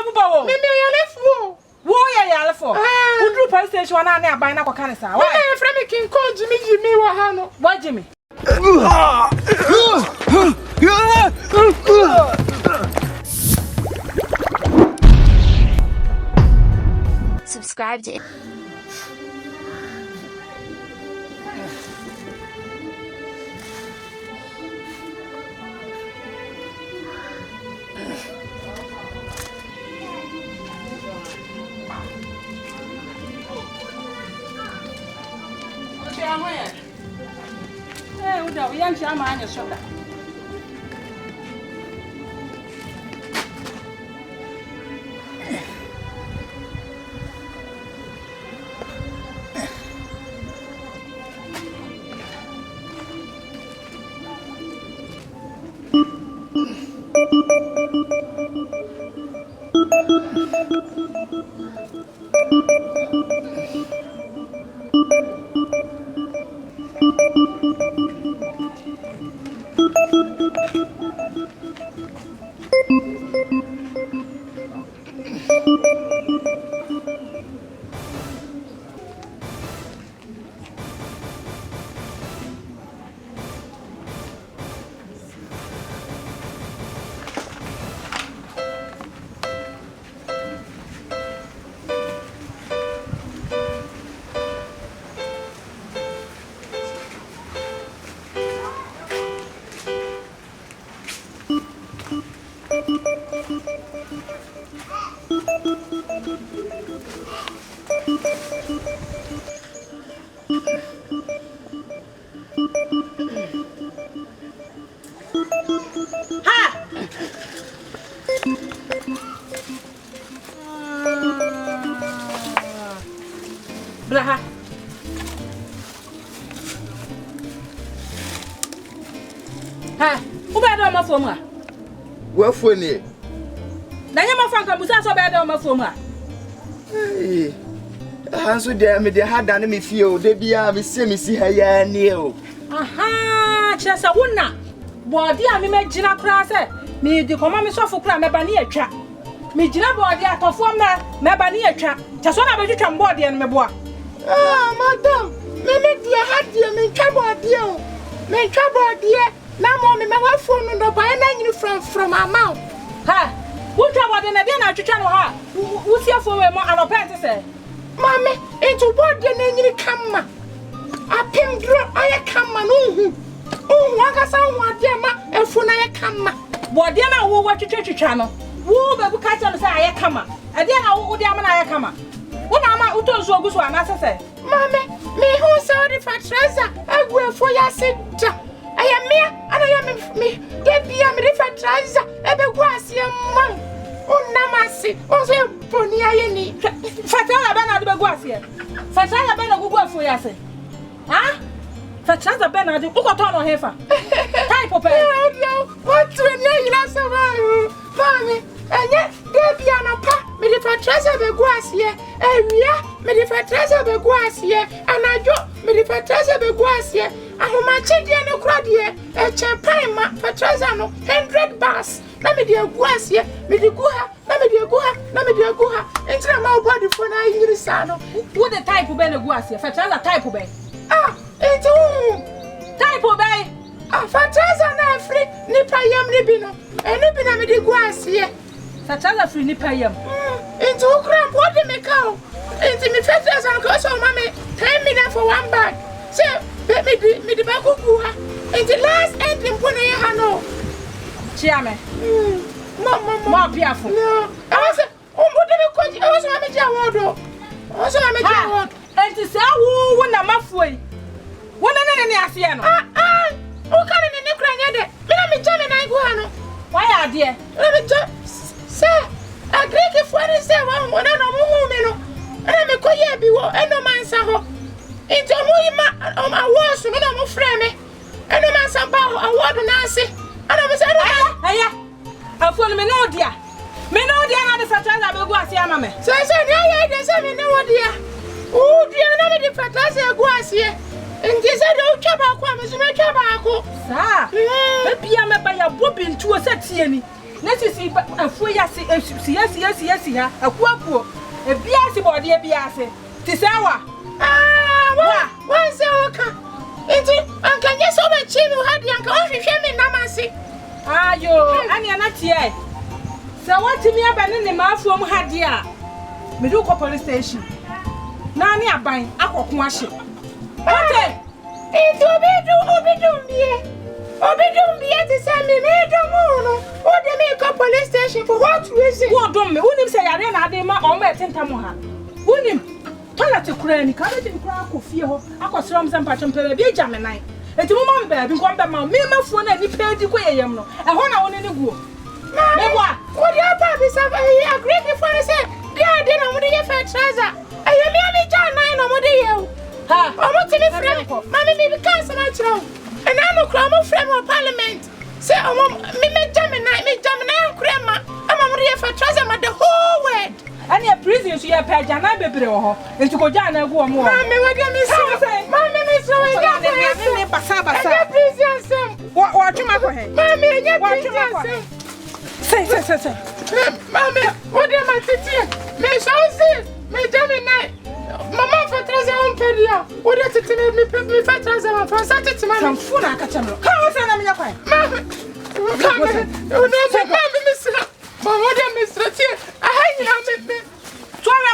Abubawo. Me yalefo. Wo ya yalefo. Udru police station na na aban na kwaka sa. Why you friend me king call Jimmy wa ha no. What Jimmy? Subscribe to Hey, uda uyanchi ama anya shoda. Blaha. Ha, ubeda ma fomra. Wa foni. Na nyama fanka musa so beda ma fomra. Eh. Hanso de me de hada na me fie o de bia me si ha ya ni o. Aha, chesa wona. Boadi a me magina kra se, me di koma me sofo kra me ba ne atwa. Me gina boadi atofo me ba ne atwa. Cheso na bedwetwa boadi en me boa. Ah, madam. Me dia hadie me twa boadi o. Me twa boadi na mo me wa phone no ba na nyini from mama. Ha, wo twa boadi na dia na atwetwa no ha. Wo sie fo we mo anopete se. Mama, into boadi na nyini kama. Apim dro aye kama no hu. Waka sa wade ma efo na ye kama. Boadi na wo watwetwa no. Wo be bu ka tell say aye kama. Ade na wo de ama na aye kama. Una ma utonzo oguso anasese. Mama, me hu so the fertilizer agu efo ya sita. Aya me ana ya me de bia me the fertilizer ebegu ase man. Unamasi, onse poni aye ni. Fertilizer be na de begu ase. Fertilizer be na gugu efo ya se. Ha? Fertilizer be na de ukoto no hefa. Type of what to ne ina so ba. Mami, enye de bia na pa me the fertilizer begu ase. Ewia me the fertilizer begu ase. Anajo me the fertilizer begu ase. Ahomache de no kra de echepan ma fertilizer no 100 bars. Na me de egu ase, me de gu ha, na me de egu ha, na me de egu ha. Entra ma Boadi for na yiri sa no. Wo the type be na gu ase. Fertilizer type be. Ah, ento type be. Ah, fertilizer na free nipa yam ni bi no. Eni bi na me de gu ase. Fertilizer free nipa yam. Ento kram Boadi me ka. Enti me fertilizer ko so ma me 10 million for one bag. So me de ba gugu ha. Enti last end in pona ye ha no. Chiame. Mama piafo. No. I was Boadi me ko I was ma me ja wodo. I was ma me ja wodo. Enti sa wo na mafuoi. Wona ne ase no. O ka ne kra nya de. Me na me ja me na gu ha no. Why are there? Let me just say, I agree for the same one and a woman. And I'm a coyer be war and no man saw. Into a on my walls, no more frame. And no man somehow a word and answer. And I was I follow me no dear. Me no dear, not the fertilizer will go as your mamma. So I said, yeah, there's a no dear. Oh, dear, none of the fertilizer go as here. And this I don't care about Kwaman, so much about. Sir, maybe I'm by a bobbin to a set. Let's see a free yes, a Kwaku, a biasi body, a biasi. Tisawa. What's the worker? And can you so much who had young country shaming Namasi? Ah, you, and you're not yet. So what to me about the mouth from Hadia? Meduko police station. Nani are buying Kwaku Manu. Okay. It's Obedum to send me what they make a police station for what reason? What don't me? Wouldn't say I didn't have my own Tamoha. Wouldn't toilet to cranny, carriage in Krakow, fear, I was from some patron per be Gemini. And to Mom Baby, come back my mamma phone and he paid the way and one I want to go. What your purpose of a great before I said, God didn't want to get fat treasure. I am only John 9 or what do you? I want to live for Mammy, maybe cancel my throne. And I'm a crumble frame of parliament. Say, me Gemini, grandma. I'm ready for treasure the whole world. And your prisons, you have paid Jana Baby, and to go down and go more. Mammy, what do you say? Mammy, Miss What you make? Mammy, what you make? Say. Mammy, what do you make? Me shall see. Me Gemini. Mama for treasure on pedia. What is it to me for treasure for such a man? Some food I catch him. Come on, send me your point. Mamma, Mr. Mama, Mr. I hang you me. Twara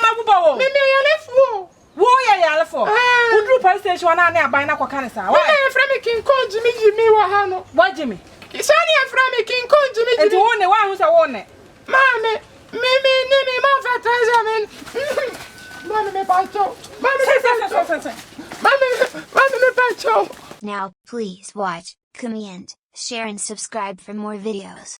Maybe I left war. Warrior for. Who drew police station on our buying Nkansah? Why am from a king called Jimmy Wahano? What Jimmy? It's only from a king called Jimmy. And you want the one who's a warning. Mamma, me, for treasure. Mamma, me pancho. Mamma, me pancho. Now, please watch, comment, share and subscribe for more videos.